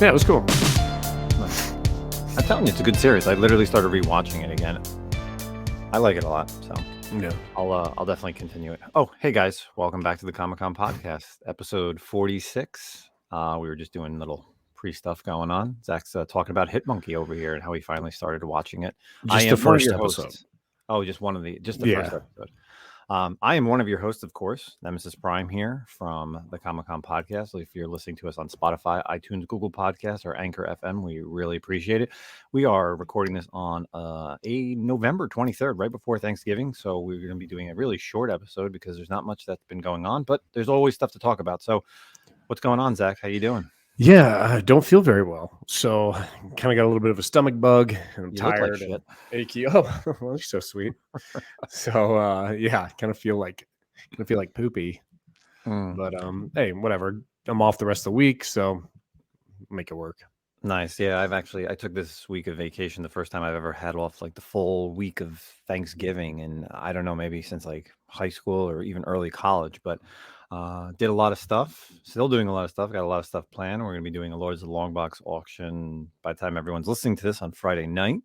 Yeah, it was cool. I'm telling you, it's a good series. I literally started rewatching it again. I like it a lot, so Yeah. I'll definitely continue it. Oh, hey guys, welcome back to the Comic Con Podcast, episode 46. We were just doing little pre-stuff going on. Zach's talking about Hitmonkey over here and how he finally started watching it. Just the first episode. Oh, just the first episode. I am one of your hosts, of course, Nemesis Prime here from the Comic Con Podcast. If you're listening to us on Spotify, iTunes, Google Podcasts, or Anchor FM, we really appreciate it. We are recording this on a November 23rd, right before Thanksgiving. So we're going to be doing a really short episode because there's not much that's been going on, but there's always stuff to talk about. So what's going on, Zach? How you doing? Yeah, I don't feel very well. So kind of got a little bit of a stomach bug and I'm tired and achy. Oh, well, you're so sweet. So yeah, kind of feel like poopy. But hey, whatever. I'm off the rest of the week, so make it work. Nice. Yeah, I took this week of vacation, the first time I've ever had off like the full week of Thanksgiving. And I don't know, maybe since like high school or even early college, but did a lot of stuff, still doing a lot of stuff, got a lot of stuff planned. We're going to be doing a Lords of the Long Box auction by the time everyone's listening to this on Friday night.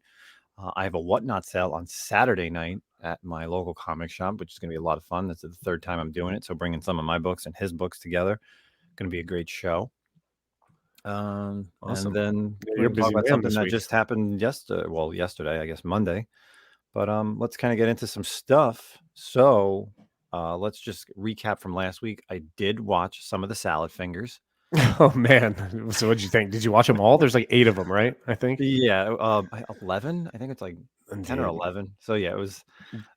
I have a Whatnot sale on Saturday night at my local comic shop, which is going to be a lot of fun. That's the third time I'm doing it. So bringing some of my books and his books together, going to be a great show. Awesome. And then you're we're talk busy about something that week. just happened yesterday, I guess Monday. But let's kind of get into some stuff. So let's just recap from last week. I did watch some of the Salad Fingers. Oh man! So what'd you think? Did you watch them all? There's like 8 of them, right? I think. Yeah, 11. I think it's like 10 or 11. So yeah,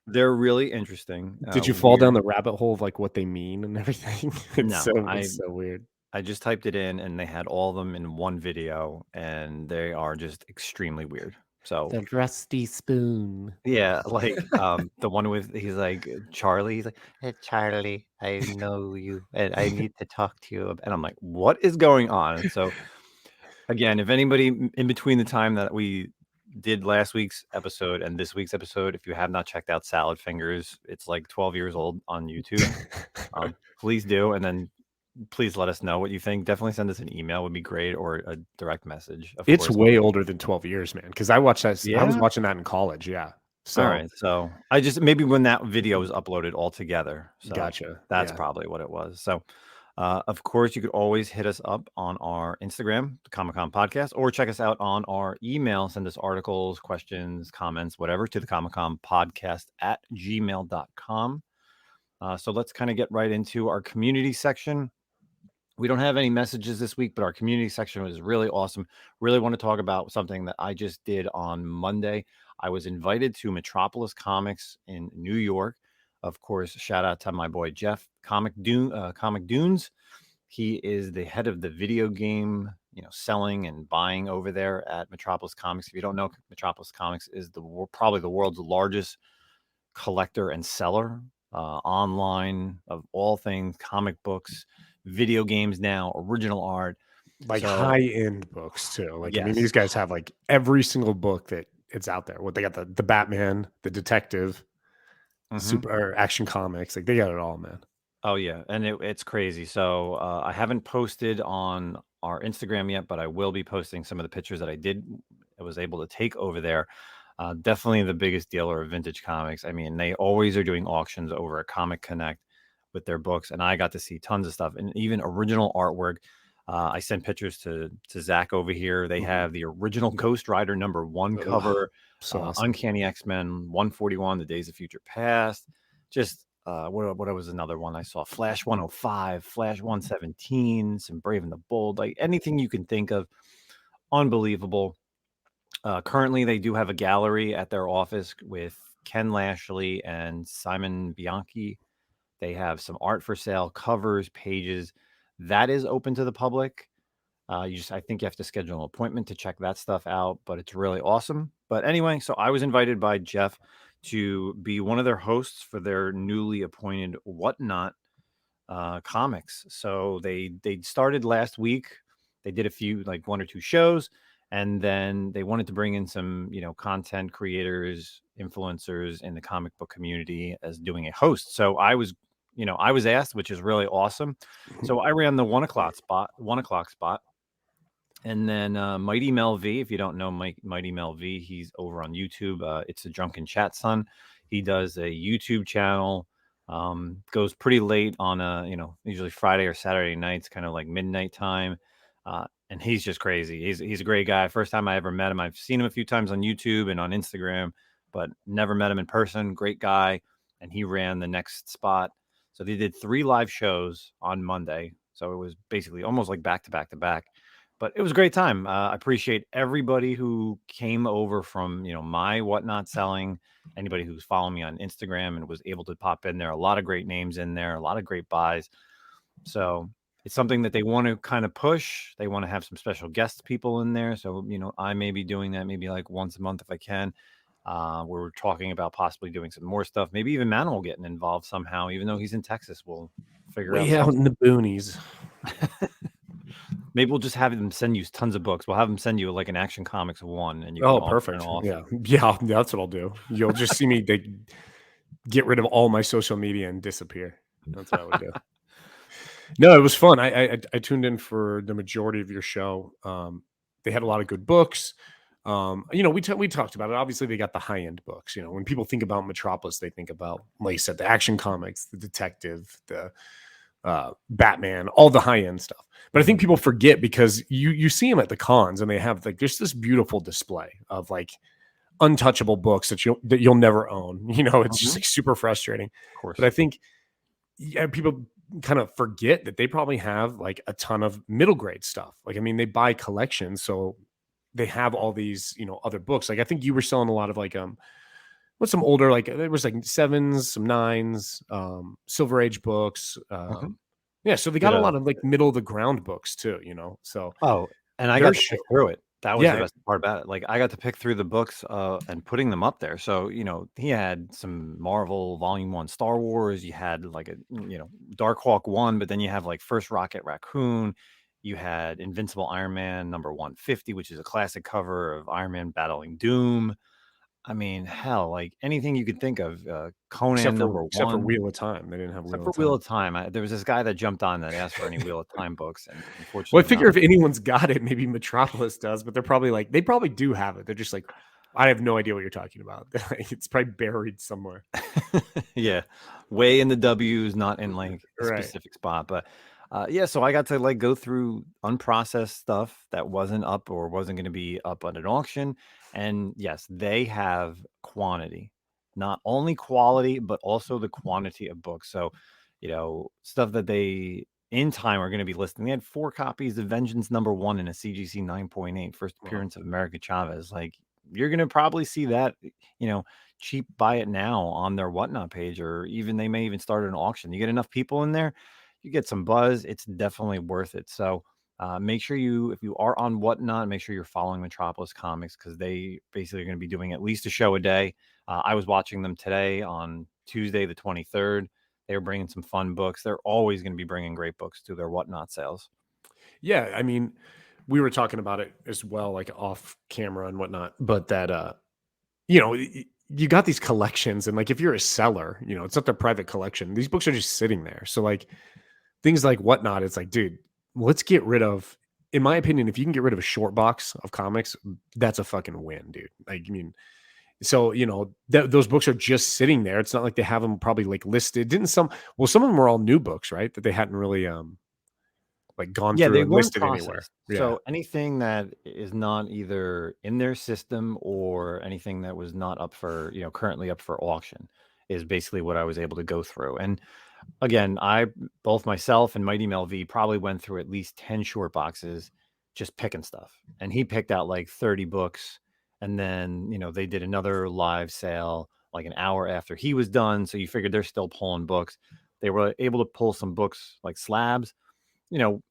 they're really interesting. Did you fall down the rabbit hole of like what they mean and everything? It's so weird. I just typed it in and they had all of them in one video and they are just extremely weird. So the rusty spoon. Yeah, like the one with he's like Charlie. He's like, "Hey Charlie, I know you and I need to talk to you." And I'm like, "What is going on?" And so again, if anybody in between the time that we did last week's episode and this week's episode, if you have not checked out Salad Fingers, it's like 12 years old on YouTube. Please do, and then please let us know what you think. Definitely send us an email, would be great, or a direct message. It's way older than 12 years, man. Because I watched that. Yeah? I was watching that in college. Yeah. So all right. So I just maybe when that video was uploaded all together. So gotcha. That's probably what it was. So of course, you could always hit us up on our Instagram, the Comic Con Podcast, or check us out on our email. Send us articles, questions, comments, whatever, to the Thecomiccompodcast@gmail.com. So let's kind of get right into our community section. We don't have any messages this week, but our community section was really awesome. Really want to talk about something that I just did on Monday. I was invited to Metropolis Comics in New York. Of course, shout out to my boy Jeff, Comic Dunes. He is the head of the video game, selling and buying over there at Metropolis Comics. If you don't know, Metropolis Comics is probably the world's largest collector and seller online of all things comic books, video games now, original art, like high-end books too. Like yes. I mean, these guys have like every single book that it's out there. What they got the Batman, the Detective, super Action Comics. Like they got it all, man. Oh yeah, and it's crazy. So I haven't posted on our Instagram yet, but I will be posting some of the pictures that I was able to take over there. Definitely the biggest dealer of vintage comics. I mean, they always are doing auctions over at Comic Connect with their books, and I got to see tons of stuff and even original artwork. I sent pictures to Zach over here. They have the original Ghost Rider #1 cover, so awesome. Uncanny X-Men 141, The Days of Future Past. Just what was another one I saw? Flash 105, Flash 117, some Brave and the Bold, like anything you can think of. Unbelievable. Currently, they do have a gallery at their office with Ken Lashley and Simon Bianchi. They have some art for sale, covers, pages. That is open to the public. I think you have to schedule an appointment to check that stuff out, but it's really awesome. But anyway, so I was invited by Jeff to be one of their hosts for their newly appointed Whatnot comics. So they started last week. They did a few, like 1 or 2 shows, and then they wanted to bring in some, content creators, influencers in the comic book community as doing a host. So I was asked, which is really awesome. So I ran the 1 o'clock spot. And then Mighty Mel V, if you don't know Mighty Mel V, he's over on YouTube. It's a Drunken Chat Son. He does a YouTube channel. Goes pretty late on usually Friday or Saturday nights, kind of like midnight time. And he's just crazy. He's a great guy. First time I ever met him. I've seen him a few times on YouTube and on Instagram, but never met him in person. Great guy. And he ran the next spot. So they did 3 live shows on Monday. So it was basically almost like back to back to back. But it was a great time. I appreciate everybody who came over from, my Whatnot selling, anybody who's following me on Instagram and was able to pop in there. A lot of great names in there, a lot of great buys. So it's something that they want to kind of push. They want to have some special guest people in there. So, I may be doing that maybe like once a month if I can. We're talking about possibly doing some more stuff. Maybe even Manuel getting involved somehow, even though he's in Texas. We'll figure out Way out in the boonies. Maybe we'll just have them send you tons of books. We'll have them send you like an Action Comics 1, and you can. Oh, all perfect. Yeah, that's what I'll do. You'll just see me get rid of all my social media and disappear. That's what I would do. No, it was fun. I tuned in for the majority of your show. They had a lot of good books. We talked about it. Obviously, they got the high end books. When people think about Metropolis, they think about, like you said, the Action Comics, the detective, the Batman, all the high end stuff. But I think people forget because you see them at the cons and they have like just this beautiful display of like untouchable books that you'll never own. It's just like super frustrating. Of course. But I think people kind of forget that they probably have like a ton of middle grade stuff. Like, I mean, they buy collections, so they have all these, other books. Like, I think you were selling a lot of like, what's some older, like there was like 7s, some 9s, Silver Age books. Yeah. So they got a lot of like middle of the ground books too, so. Oh, and I got to pick through it. That was the best part about it. Like, I got to pick through the books and putting them up there. So, he had some Marvel Volume 1 Star Wars. You had like Dark Hawk 1, but then you have like First Rocket Raccoon. You had Invincible Iron Man number 150, which is a classic cover of Iron Man battling Doom. I mean, hell, like anything you could think of. Conan number 1. Except for Wheel of Time. They didn't have Wheel of Time. There was this guy that jumped on that asked for any Wheel of Time books, and unfortunately, well, I figure if anyone's got it, maybe Metropolis does, but they probably do have it. They're just like, I have no idea what you're talking about. It's probably buried somewhere. Yeah, way in the W's, not in like a specific spot. But so I got to like go through unprocessed stuff that wasn't up or wasn't going to be up at an auction. And yes, they have quantity, not only quality, but also the quantity of books. So, stuff that they in time are going to be listing. They had 4 copies of Vengeance number 1 in a CGC 9.8, first appearance of America Chavez. Like, you're going to probably see that, cheap buy it now on their Whatnot page, or even they may even start an auction. You get enough people in there, you get some buzz. It's definitely worth it. So make sure if you are on Whatnot, make sure you're following Metropolis Comics, because they basically are going to be doing at least a show a day. I was watching them today on Tuesday, the 23rd. They were bringing some fun books. They're always going to be bringing great books to their Whatnot sales. Yeah, I mean, we were talking about it as well, like off camera and whatnot, but that, you got these collections, and like, if you're a seller, it's not their private collection. These books are just sitting there. So like things like Whatnot, it's like, dude, let's get rid of, in my opinion, if you can get rid of a short box of comics, that's a fucking win, dude. Like, I mean, so, those books are just sitting there. It's not like they have them probably like listed. Some of them were all new books, right? That they hadn't really, like gone through and listed anywhere. Yeah. So anything that is not either in their system or anything that was not up for, currently up for auction is basically what I was able to go through. And again, both myself and Mighty Mel V probably went through at least 10 short boxes just picking stuff. And he picked out like 30 books. And then, they did another live sale like an hour after he was done. So you figured they're still pulling books. They were able to pull some books like slabs.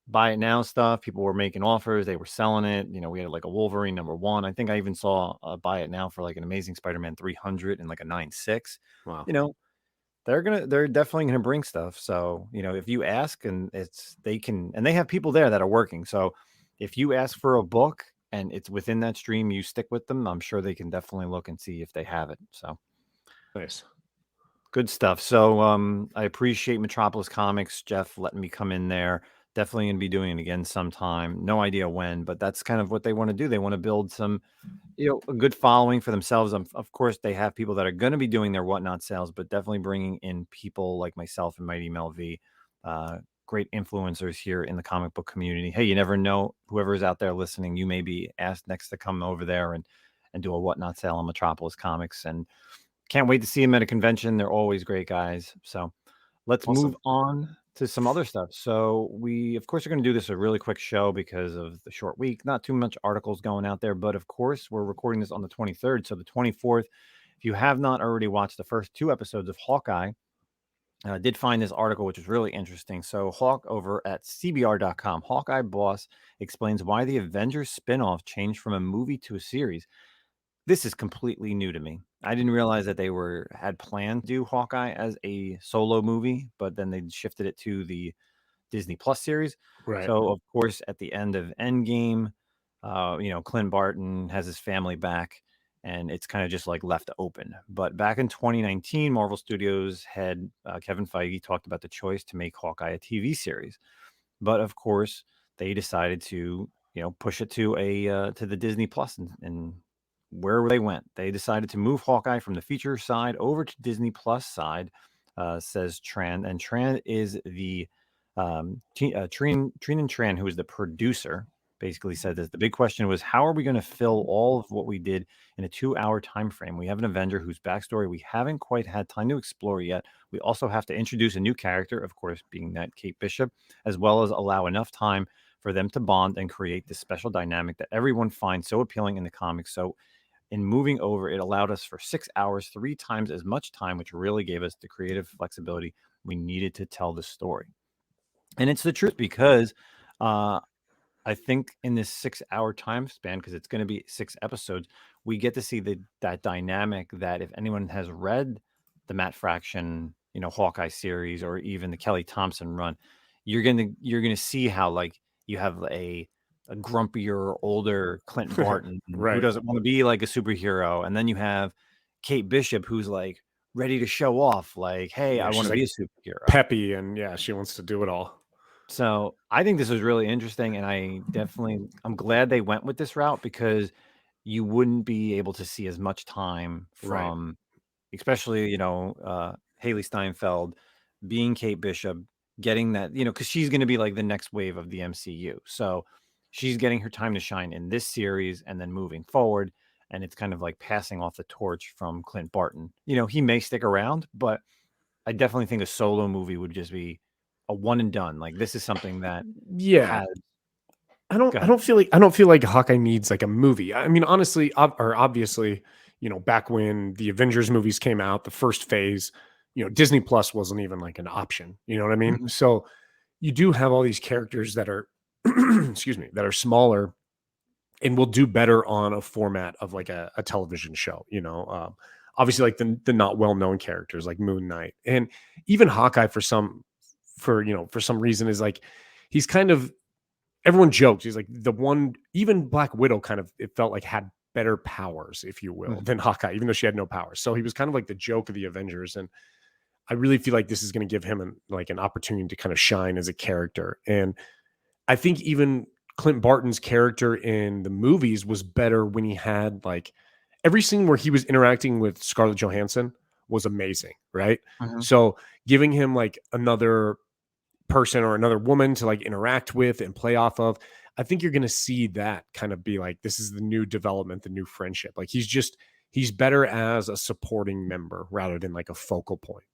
Buy it now stuff. People were making offers. They were selling it. We had like a Wolverine number 1. I think I even saw buy it now for like an Amazing Spider-Man 300 and like a 9.6. Wow. They're definitely going to bring stuff. So, if you ask, and they have people there that are working. So if you ask for a book and it's within that stream, you stick with them, I'm sure they can definitely look and see if they have it. So nice. Good stuff. So I appreciate Metropolis Comics, Jeff, letting me come in there, Definitely going to be doing it again sometime. No idea when, but that's kind of what they want to do. They want to build some, a good following for themselves. Of course, they have people that are going to be doing their whatnot sales, but definitely bringing in people like myself and Mighty Mel V, great influencers here in the comic book community. Hey, you never know, whoever's out there listening, you may be asked next to come over there and do a whatnot sale on Metropolis Comics, and can't wait to see them at a convention. They're always great guys. So let's move on to some other stuff. So we, of course, are going to do this a really quick show because of the short week. Not too much articles going out there, but of course, we're recording this on the 23rd. So the 24th, if you have not already watched the first 2 episodes of Hawkeye, I did find this article, which is really interesting. So Hawk over at CBR.com, Hawkeye boss explains why the Avengers spinoff changed from a movie to a series. This is completely new to me. I didn't realize that they had planned to do Hawkeye as a solo movie, but then they shifted it to the Disney Plus series. Right. So, of course, at the end of Endgame, Clint Barton has his family back, and it's kind of just like left open. But back in 2019, Marvel Studios head Kevin Feige talked about the choice to make Hawkeye a TV series. But of course, they decided to push it to the Disney Plus, and where they went, they decided to move Hawkeye from the feature side over to Disney Plus side, says Tran. And Tran is the Trinan Tran, who is the producer, basically said this. The big question was, how are we going to fill all of what we did in a 2-hour time frame? We have an Avenger whose backstory we haven't quite had time to explore yet. We also have to introduce a new character, of course, being that Kate Bishop, as well as allow enough time for them to bond and create this special dynamic that everyone finds so appealing in the comics. So in moving over, it allowed us for 6 hours, 3 times as much time, which really gave us the creative flexibility we needed to tell the story. And it's the truth, because I think in this 6-hour time span, because it's going to be 6 episodes, we get to see that dynamic that if anyone has read the Matt Fraction, Hawkeye series, or even the Kelly Thompson run, you're gonna see how, like, you have a grumpier, older Clint Barton Right. who doesn't want to be like a superhero, and then you have Kate Bishop, who's like ready to show off, like, hey, I want to be a superhero, peppy, and she wants to do it all. So I think this was really interesting, and I'm glad they went with this route, because you wouldn't be able to see as much time from, especially, Haley Steinfeld being Kate Bishop, getting that, because she's going to be like the next wave of the MCU. So she's getting her time to shine in this series and then moving forward. And it's kind of like passing off the torch from Clint Barton. He may stick around, but I definitely think a solo movie would just be a one and done. Like, this is something that I don't feel like Hawkeye needs like a movie. I mean, honestly, obviously, back when the Avengers movies came out, the first phase, Disney Plus wasn't even like an option. You know what I mean? Mm-hmm. So you do have all these characters that are, excuse me, that are smaller and will do better on a format of like a television show. Obviously, like the not well known characters like Moon Knight, and even Hawkeye for some reason is like, he's kind of, everyone jokes he's like the one. Even Black Widow kind of, it felt like, had better powers, if you will, than Hawkeye, even though she had no powers. So he was kind of like the joke of the Avengers, and I really feel like this is going to give him an opportunity to kind of shine as a character. And I think even Clint Barton's character in the movies was better when he had, like, every scene where he was interacting with Scarlett Johansson was amazing, right? Mm-hmm. So giving him like another person or another woman to like interact with and play off of, I think you're going to see that kind of be like, this is the new development, the new friendship. Like, he's better as a supporting member rather than like a focal point.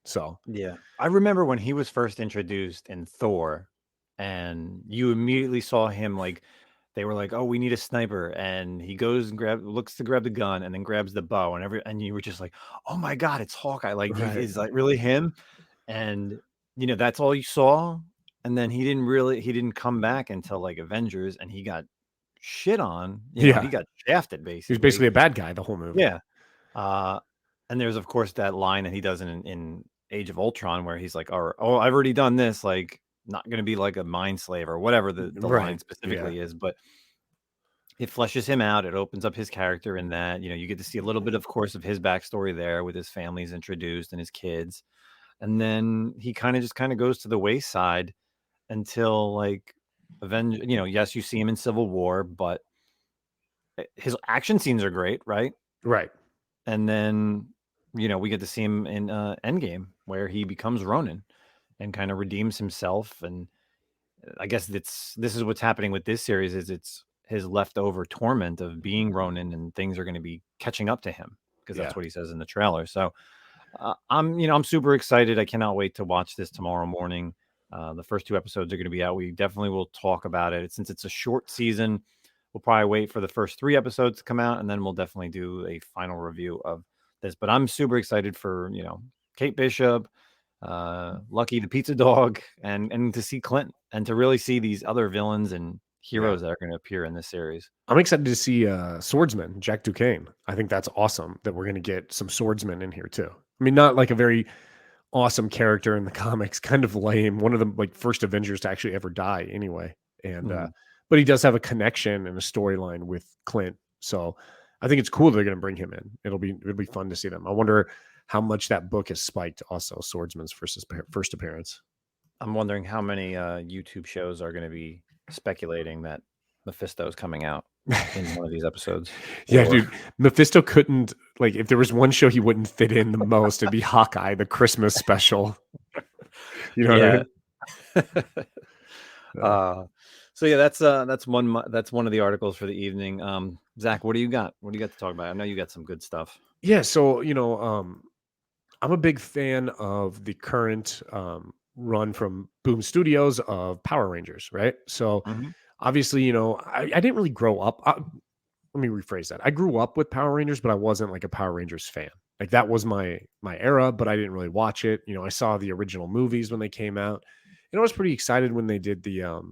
So yeah, I remember when he was first introduced in Thor, and you immediately saw him, like, they were like, oh, we need a sniper, and he goes and looks to grab the gun, and then grabs the bow, and you were just like, oh my God, it's Hawkeye. Like, is like really him? And that's all you saw. And then he didn't come back until like Avengers, and he got shit on. He got shafted, basically. He was basically a bad guy the whole movie. Yeah. And there's, of course, that line that he does in Age of Ultron, where he's like, oh, I've already done this, like, not going to be like a mind slave, or whatever the line specifically is. But it fleshes him out. It opens up his character in that, you get to see a little bit, of course, of his backstory there, with his family's introduced and his kids. And then he kind of goes to the wayside. until like yes, you see him in Civil War, but his action scenes are great, right? Right. And then, we get to see him in Endgame, where he becomes Ronin and kind of redeems himself. And I guess this is what's happening with this series, is it's his leftover torment of being Ronin, and things are going to be catching up to him, because that's what he says in the trailer. So I'm super excited. I cannot wait to watch this tomorrow morning. The first 2 episodes are going to be out. We definitely will talk about it. Since it's a short season, we'll probably wait for the first 3 episodes to come out, and then we'll definitely do a final review of this. But I'm super excited for, Kate Bishop, Lucky the pizza dog, and to see Clint, and to really see these other villains and heroes that are going to appear in this series. I'm excited to see Swordsman, Jack Duquesne. I think that's awesome that we're going to get some swordsmen in here too. I mean, not like a very awesome character in the comics, kind of lame. One of the like first Avengers to actually ever die anyway. And but he does have a connection and a storyline with Clint. So I think it's cool that they're going to bring him in. It'll be fun to see them. I wonder how much that book has spiked also, Swordsman's first appearance. I'm wondering how many YouTube shows are going to be speculating that Mephisto is coming out in one of these episodes. Dude, Mephisto couldn't, like, if there was one show he wouldn't fit in the most, it'd be Hawkeye, the Christmas special. You know what I mean? So yeah, that's one of the articles for the evening. Zach, what do you got? What do you got to talk about? I know you got some good stuff. Yeah, so I'm a big fan of the current run from Boom Studios of Power Rangers, right? So obviously, I didn't really grow up. Let me rephrase that. I grew up with Power Rangers, but I wasn't like a Power Rangers fan. Like that was my era, but I didn't really watch it. I saw the original movies when they came out, and I was pretty excited when they did the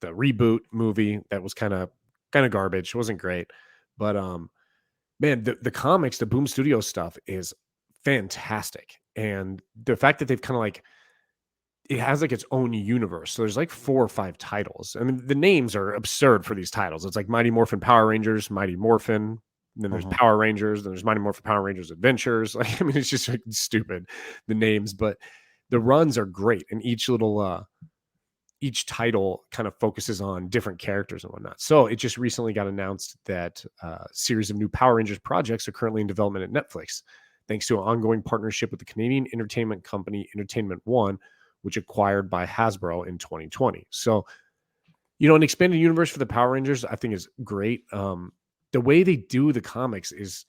reboot movie that was kind of garbage. It wasn't great, but man, the comics, the Boom Studios stuff is fantastic, and the fact that they've kind of like, it has like its own universe. So there's like 4 or 5 titles. I mean, the names are absurd for these titles. It's like Mighty Morphin Power Rangers, Mighty Morphin. Then there's Power Rangers. Then there's Mighty Morphin Power Rangers Adventures. Like, I mean, it's just like stupid, the names, but the runs are great. And each title kind of focuses on different characters and whatnot. So it just recently got announced that a series of new Power Rangers projects are currently in development at Netflix, thanks to an ongoing partnership with the Canadian entertainment company Entertainment One, which acquired by Hasbro in 2020. So, an expanded universe for the Power Rangers, I think, is great. The way they do the comics is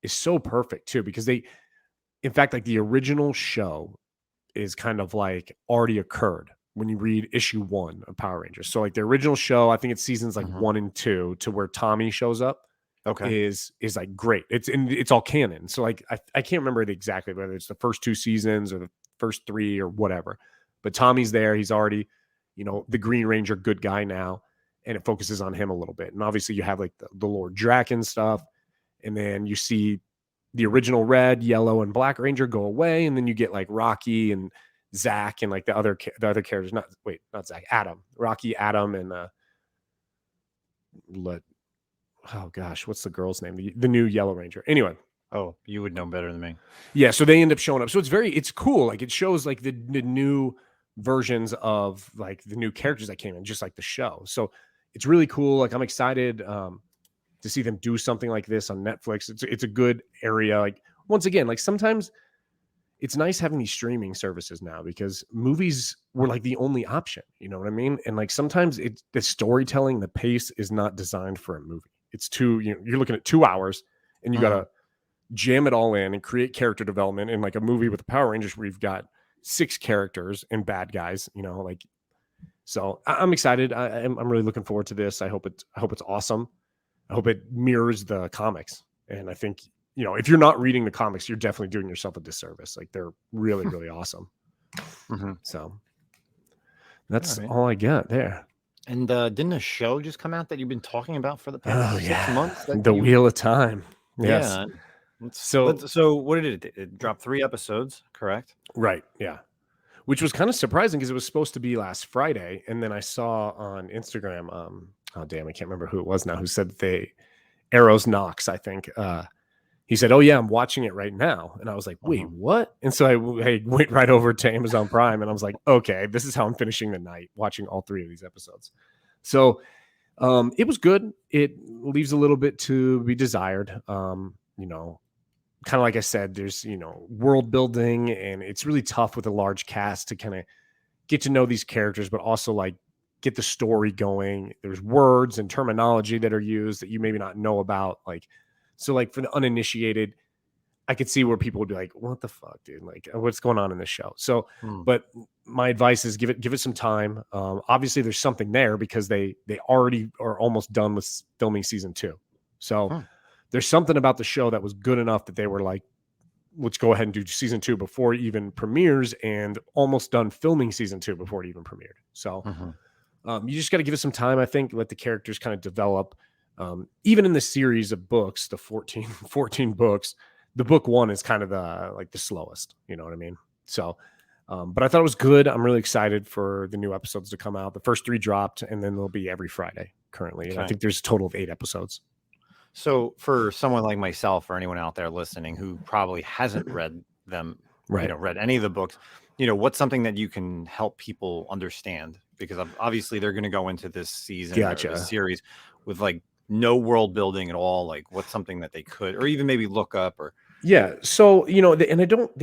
so perfect too, because in fact, like the original show is kind of like already occurred when you read issue 1 of Power Rangers. So like the original show, I think it's seasons like 1 and 2 to where Tommy shows up. Okay. Is like great. It's all canon. So like I can't remember it exactly, whether it's the first 2 seasons or the first 3 or whatever, but Tommy's there. He's already, the Green Ranger good guy now, and it focuses on him a little bit. And obviously you have like the Lord Draken stuff, and then you see the original Red, Yellow, and Black Ranger go away, and then you get like Rocky and Zack and like the other characters. Not Zack, Adam, Rocky, Adam, and oh gosh, what's the girl's name? The new Yellow Ranger. Anyway. Oh, you would know better than me. Yeah, so they end up showing up. So it's cool. Like it shows like the new versions of like the new characters that came in, just like the show. So it's really cool. Like I'm excited to see them do something like this on Netflix. It's a good area. Like once again, like sometimes it's nice having these streaming services now, because movies were like the only option. You know what I mean? And like sometimes the storytelling, the pace is not designed for a movie. It's you're looking at 2 hours, and you gotta jam it all in and create character development. In like a movie with the Power Rangers, where you've got 6 characters and bad guys, like, so I'm excited. I'm really looking forward to this. I hope it's awesome. I hope it mirrors the comics. And I think, if you're not reading the comics, you're definitely doing yourself a disservice. Like they're really, really awesome. So that's all I got there. And didn't a show just come out that you've been talking about for the past 6 months? The Wheel of Time. Yes. Yeah. So what did it drop? 3 episodes, correct? Right. Yeah. Which was kind of surprising, because it was supposed to be last Friday. And then I saw on Instagram, oh damn, I can't remember who it was now, who said Arrows Knox, I think, he said, "Oh yeah, I'm watching it right now." And I was like, "Wait, what?" And so I went right over to Amazon Prime, and I was like, "Okay, this is how I'm finishing the night, watching all 3 of these episodes." So it was good. It leaves a little bit to be desired. You know, kind of like I said, there's, you know, world building, and it's really tough with a large cast to kind of get to know these characters, but also like get the story going. There's words and terminology that are used that you maybe not know about. Like, so like for the uninitiated, I could see where people would be like, "What the fuck, dude? Like, what's going on in this show?" So, but my advice is give it some time. Obviously, there's something there because they already are almost done with filming season 2. So there's something about the show that was good enough that they were like, "Let's go ahead and do season 2 before it even premieres," and almost done filming season 2 before it even premiered. So you just got to give it some time. I think let the characters kind of develop. Even in the series of books, the 14 books. The book 1 is kind of the slowest, you know what I mean? So, but I thought it was good. I'm really excited for the new episodes to come out. The first 3 dropped, and then they'll be every Friday currently. And I think there's a total of 8 episodes. So for someone like myself or anyone out there listening who probably hasn't read them, you know, read any of the books, you know, what's something that you can help people understand? Because obviously they're going to go into this season or this series with like no world building at all. Like what's something that they could, or even maybe look up or. Yeah. So, you know, they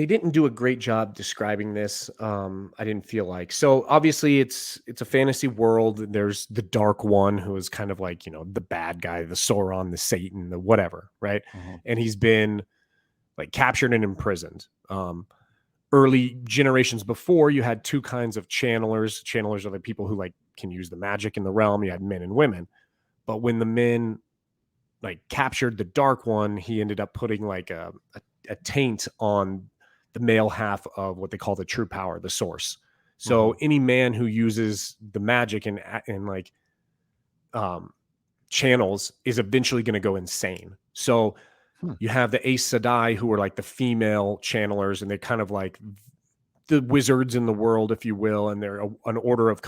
didn't do a great job describing this. I didn't feel like, so obviously it's a fantasy world. There's the Dark One, who is kind of like, you know, the bad guy, the Sauron, the Satan, the whatever. Right. And he's been like captured and imprisoned. Early generations before, you had 2 kinds of channelers. Channelers are the people who like can use the magic in the realm. You had men and women, but when the men like captured the Dark One, he ended up putting like a taint on the male half of what they call the true power, the source. So any man who uses the magic and like channels is eventually going to go insane. So you have the Aes Sedai, who are like the female channelers, and they're kind of like the wizards in the world, if you will, and they're an order of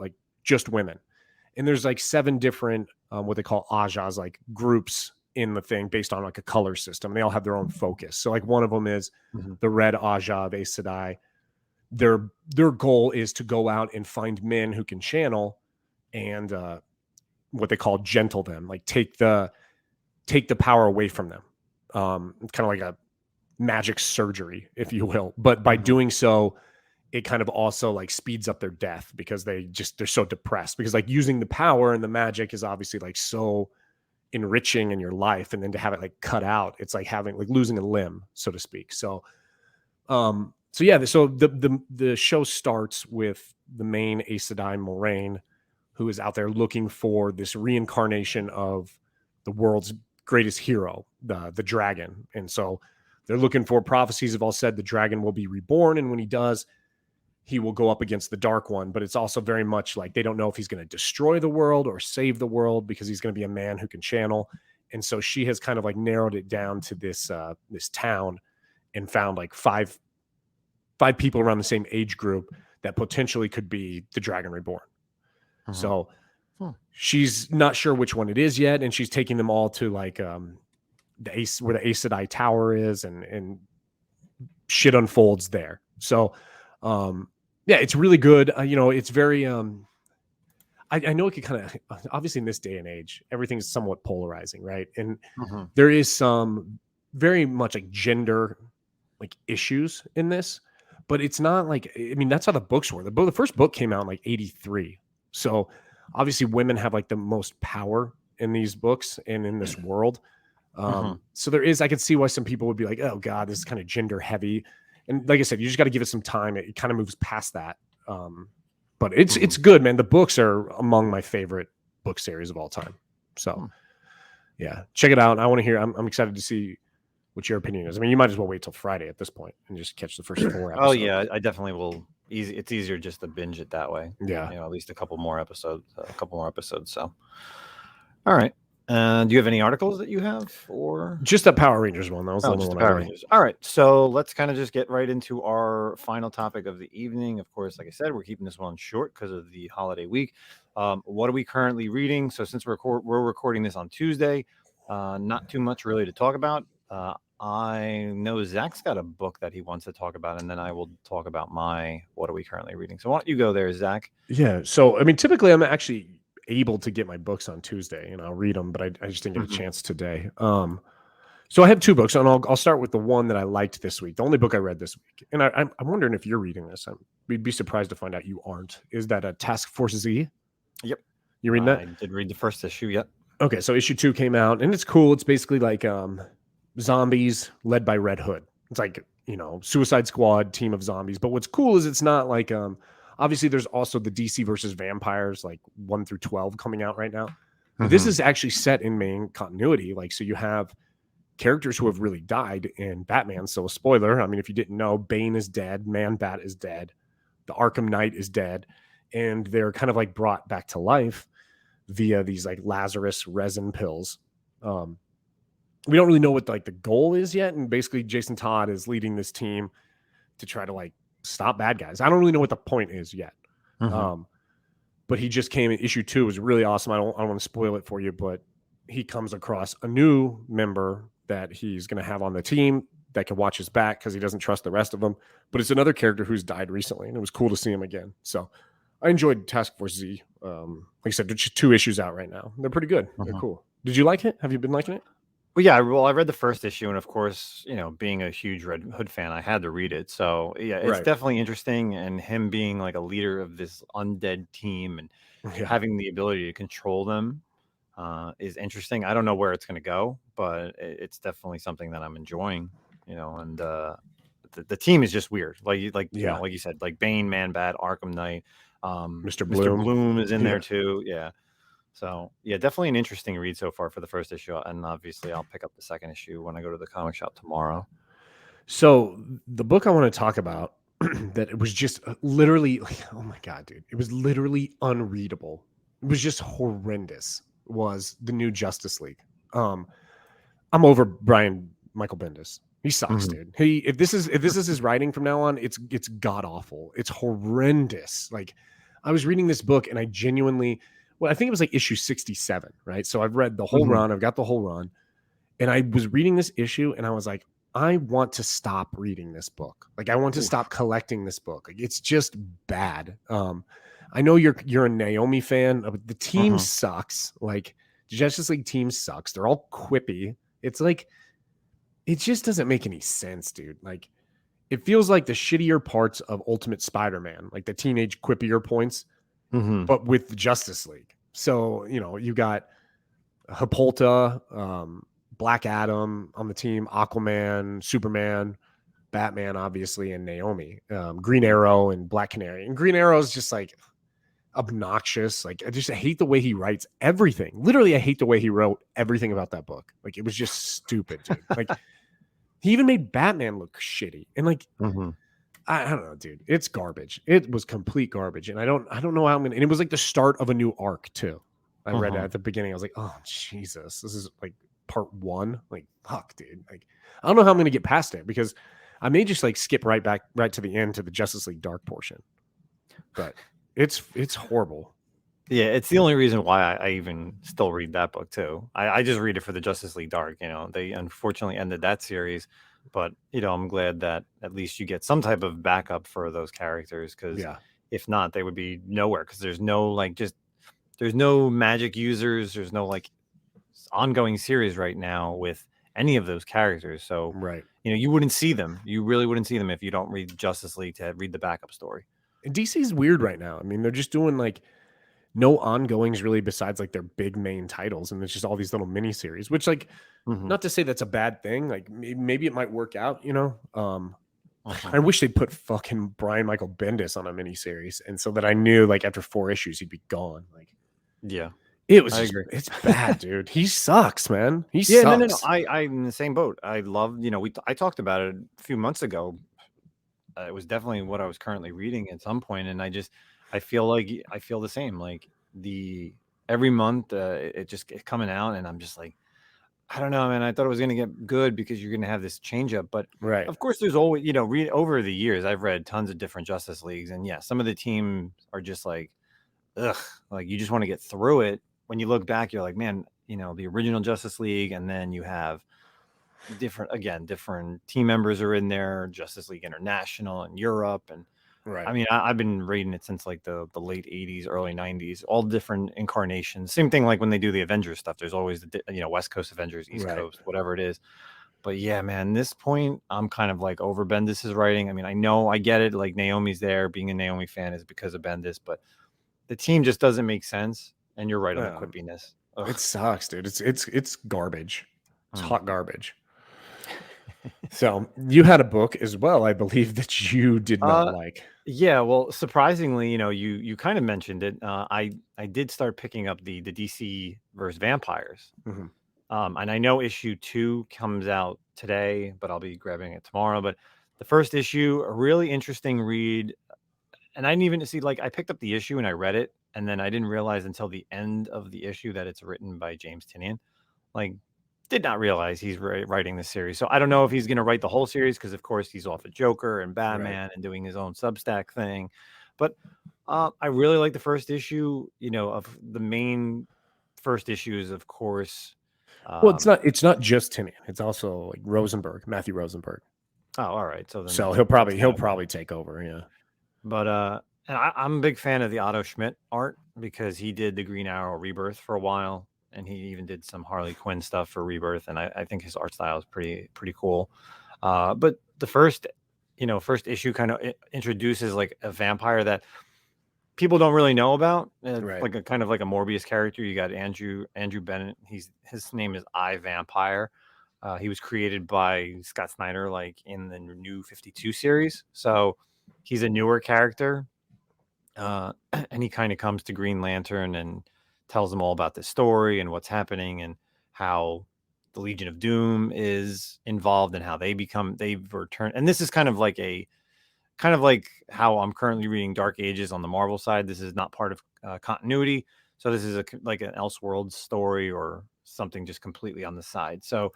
like just women. And there's like 7 different what they call ajas, like groups in the thing based on like a color system. And they all have their own focus. So like one of them is the red aja of Aes Sedai. Their goal is to go out and find men who can channel and what they call gentle them, like take the power away from them. It's kind of like a magic surgery, if you will. But by doing so, it kind of also like speeds up their death because they're so depressed, because like using the power and the magic is obviously like so enriching in your life. And then to have it like cut out, it's like having like losing a limb, so to speak. So, so the show starts with the main Aes Sedai, Moraine, who is out there looking for this reincarnation of the world's greatest hero, the dragon. And so they're looking for, prophecies have all said the dragon will be reborn. And when he does, he will go up against the Dark One. But it's also very much like they don't know if he's going to destroy the world or save the world, because he's going to be a man who can channel. And so she has kind of like narrowed it down to this town and found like five people around the same age group that potentially could be the Dragon Reborn. So she's not sure which one it is yet, and she's taking them all to like where the Aes Sedai Tower is, and shit unfolds there. So yeah, it's really good. You know, it's very I know it could kind of, obviously in this day and age, everything's somewhat polarizing, right? And there is some very much like gender like issues in this, but it's not like, I mean, that's how the books were. The first book came out in like 1983. So obviously women have like the most power in these books and in this world. So there is, I could see why some people would be like, oh God, this is kind of gender heavy. And like I said, you just got to give it some time. It kind of moves past that. But it's good, man. The books are among my favorite book series of all time. So yeah, check it out. I want to hear, I'm excited to see what your opinion is. I mean, you might as well wait till Friday at this point and just catch the first 4 episodes. Oh yeah, I definitely will. It's easier just to binge it that way. Yeah. You know, at least a couple more episodes. So, all right. Do you have any articles that you have, or just that Power Rangers one? That was the only one. Power Rangers. All right, so let's kind of just get right into our final topic of the evening. Of course, like I said, we're keeping this one short because of the holiday week. What are we currently reading? So since we're recording this on Tuesday, not too much really to talk about. I know Zach's got a book that he wants to talk about, and then I will talk about what are we currently reading. So why don't you go there, Zach? Yeah. So, I mean, typically I'm actually able to get my books on Tuesday and I'll read them, but I just didn't get a chance today. So I have 2 books, and I'll start with the one that I liked this week, the only book I read this week. And I'm wondering if you're reading this. We'd be surprised to find out you aren't. Is that a Task Force Z? Yep. You reading that? I did read the first issue, yep. Okay, so issue 2 came out, and it's cool. It's basically like zombies led by Red Hood. It's like, Suicide Squad team of zombies. But what's cool is it's not like obviously there's also the DC versus vampires, like 1 through 12 coming out right now. But this is actually set in main continuity. Like, so you have characters who have really died in Batman. So a spoiler, I mean, if you didn't know, Bane is dead, Man-Bat is dead, the Arkham Knight is dead, and they're kind of like brought back to life via these like Lazarus resin pills. We don't really know what like the goal is yet, and basically Jason Todd is leading this team to try to like stop bad guys. I don't really know what the point is yet. But he just came in issue 2. It was really awesome. I don't want to spoil it for you, but he comes across a new member that he's going to have on the team that can watch his back because he doesn't trust the rest of them. But it's another character who's died recently, and it was cool to see him again. So I enjoyed Task Force Z. Like I said, there's 2 issues out right now. They're pretty good. They're cool. Did you like it? Have you been liking it? Well, yeah. Well, I read the first issue, and of course, being a huge Red Hood fan, I had to read it. So yeah, it's definitely interesting, and him being like a leader of this undead team and having the ability to control them is interesting. I don't know where it's going to go, but it's definitely something that I'm enjoying. And the team is just weird. Like you said, like Bane, Man-Bat, Arkham Knight, Mr. Bloom is in there too. Yeah. So yeah, definitely an interesting read so far for the first issue, and obviously I'll pick up the second issue when I go to the comic shop tomorrow. So the book I want to talk about that it was just literally like, oh my God, dude, it was literally unreadable. It was just horrendous. Was the new Justice League. I'm over Brian Michael Bendis. He sucks, dude. If this is his writing from now on, it's god awful. It's horrendous. Like, I was reading this book and I genuinely, I think it was like issue 67, right? So I've read the whole run. I've got the whole run. And I was reading this issue and I was like, I want to stop reading this book. Like, I want to stop collecting this book. Like, it's just bad. I know you're a Naomi fan. But the team sucks. Like, the Justice League team sucks. They're all quippy. It's like, it just doesn't make any sense, dude. Like, it feels like the shittier parts of Ultimate Spider-Man, like the teenage quippier points, but with the Justice League. So, you got Hippolyta, Black Adam on the team, Aquaman, Superman, Batman, obviously, and Naomi, Green Arrow and Black Canary. And Green Arrow is just like obnoxious. Like, I hate the way he writes everything. Literally, I hate the way he wrote everything about that book. Like, it was just stupid, dude. Like, he even made Batman look shitty. And like, I don't know, dude. It's garbage. It was complete garbage. And I don't know how I'm gonna. And it was like the start of a new arc too. I read it at the beginning. I was like, oh Jesus, this is like part 1. Like, fuck, dude. Like, I don't know how I'm gonna get past it because I may just like skip right to the end to the Justice League Dark portion. But it's horrible. Yeah, it's the only reason why I even still read that book too. I just read it for the Justice League Dark. They unfortunately ended that series, but I'm glad that at least you get some type of backup for those characters, because if not, they would be nowhere, because there's no magic users, there's no like ongoing series right now with any of those characters. So you wouldn't see them. You really wouldn't see them if you don't read Justice League to read the backup story. And DC's weird right now. I mean, they're just doing like no ongoings really besides like their big main titles, and it's just all these little mini series, which like not to say that's a bad thing. Like, maybe it might work out, I wish they'd put fucking Brian Michael Bendis on a mini series, and so that I knew like after 4 issues he'd be gone. Like, it was it's bad, dude. He sucks, man. He sucks. No. I'm in the same boat. I love, I talked about it a few months ago. It was definitely what I was currently reading at some point, and I feel the same. Like, every month it just coming out, and I'm just like, I don't know, man. I thought it was going to get good because you're going to have this change up, but of course there's always, read over the years, I've read tons of different Justice Leagues, and some of the teams are just like, ugh, like you just want to get through it. When you look back, you're like, man, the original Justice League, and then you have different team members are in there, Justice League International and Europe. And Right. I mean, I've been reading it since like the late 80s, early 90s, all different incarnations. Same thing like when they do the Avengers stuff. There's always the, West Coast Avengers, East Coast, whatever it is. But yeah, man, this point, I'm kind of like over Bendis' writing. I mean, I get it. Like Naomi's there. Being a Naomi fan is because of Bendis, but the team just doesn't make sense. And you're right on the quippiness. Ugh. It sucks, dude. It's garbage. It's hot garbage. So you had a book as well, I believe, that you did not like. Yeah, well, surprisingly, you kind of mentioned it. I did start picking up the DC versus Vampires. Mm-hmm. And I know issue 2 comes out today, but I'll be grabbing it tomorrow. But the first issue, a really interesting read. And I didn't even see, like, I picked up the issue and I read it. And then I didn't realize until the end of the issue that it's written by James Tynion. Like, did not realize he's writing this series. So I don't know if he's going to write the whole series because, of course, he's off of Joker and Batman and doing his own Substack thing. But I really like the first issue, of the main first issues, of course. Well, it's not just Tynion. It's also like Matthew Rosenberg. Oh, all right. So he'll probably take over. Yeah. But and I'm a big fan of the Otto Schmidt art because he did the Green Arrow Rebirth for a while, and he even did some Harley Quinn stuff for Rebirth, and I think his art style is pretty cool. But the first issue kind of introduces like a vampire that people don't really know about, like a kind of like a Morbius character. You got Andrew Bennett. His name is iVampire. He was created by Scott Snyder, like in the New 52 series. So he's a newer character, and he kind of comes to Green Lantern and tells them all about the story and what's happening and how the Legion of Doom is involved and how they've returned. And this is kind of like how I'm currently reading Dark Ages on the Marvel side. This is not part of continuity. So this is like an Elseworlds story or something just completely on the side. So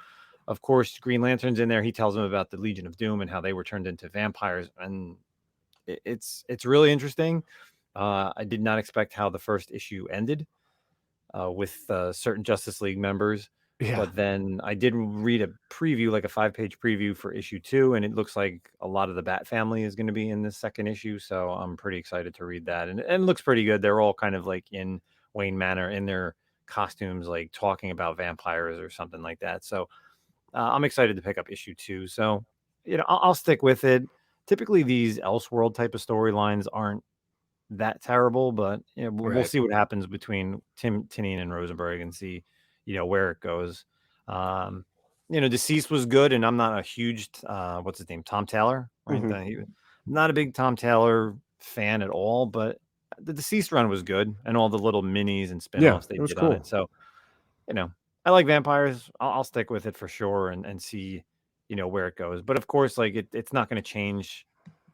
of course, Green Lantern's in there. He tells them about the Legion of Doom and how they were turned into vampires. And it's really interesting. I did not expect how the first issue ended with certain Justice League members. Yeah. But then I did read a preview, like a 5-page preview for issue 2, and it looks like a lot of the Bat family is going to be in this second issue. So I'm pretty excited to read that. And it looks pretty good. They're all kind of like in Wayne Manor in their costumes, like talking about vampires or something like that. So I'm excited to pick up issue 2. So, I'll stick with it. Typically, these Elseworld type of storylines aren't that terrible, but we'll see what happens between Tynion and Rosenberg and see, where it goes. Deceased was good, and I'm not a huge what's his name, Tom Taylor, right? Mm-hmm. I'm not a big Tom Taylor fan at all, but the Deceased run was good, and all the little minis and spin-offs they did on it. So, I like vampires. I'll stick with it for sure and see, where it goes. But of course, like it's not going to change.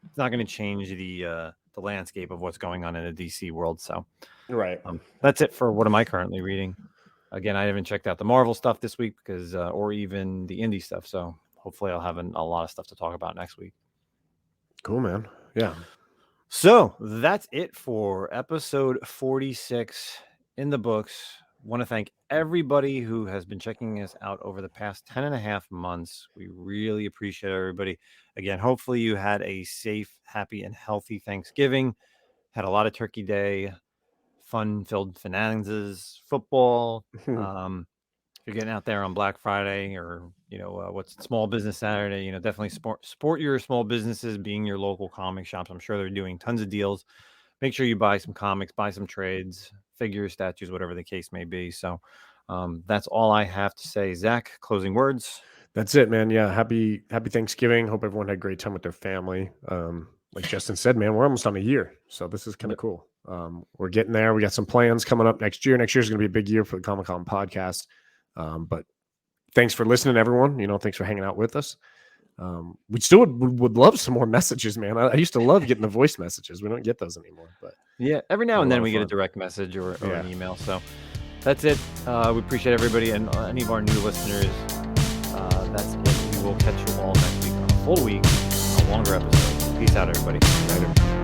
It's not going to change the landscape of what's going on in the DC world. So, that's it for what am I currently reading. Again, I haven't checked out the Marvel stuff this week because, or even the indie stuff. So hopefully I'll have a lot of stuff to talk about next week. Cool, man. Yeah. So that's it for episode 46 in the books. Want to thank everybody who has been checking us out over the past 10 and a half months. We really appreciate everybody. Again, hopefully you had a safe, happy, and healthy Thanksgiving. Had a lot of Turkey Day, fun-filled finances, football. If you're getting out there on Black Friday or, what's Small Business Saturday, definitely support your small businesses, being your local comic shops. I'm sure they're doing tons of deals. Make sure you buy some comics, buy some trades, figures, statues, whatever the case may be. So that's all I have to say. Zach, closing words. That's it, man. Yeah. Happy Thanksgiving. Hope everyone had a great time with their family. Like Justin said, man, we're almost on a year. So this is kind of cool. We're getting there. We got some plans coming up next year. Next year is going to be a big year for the Comic-Con podcast. But thanks for listening, everyone. Thanks for hanging out with us. We still would love some more messages, man. I used to love getting the voice messages. We don't get those anymore, but yeah, every now and then we get a direct message or an email. So that's it. We appreciate everybody and any of our new listeners. That's it. We will catch you all next week on a full week, a longer episode. Peace out, everybody. Later.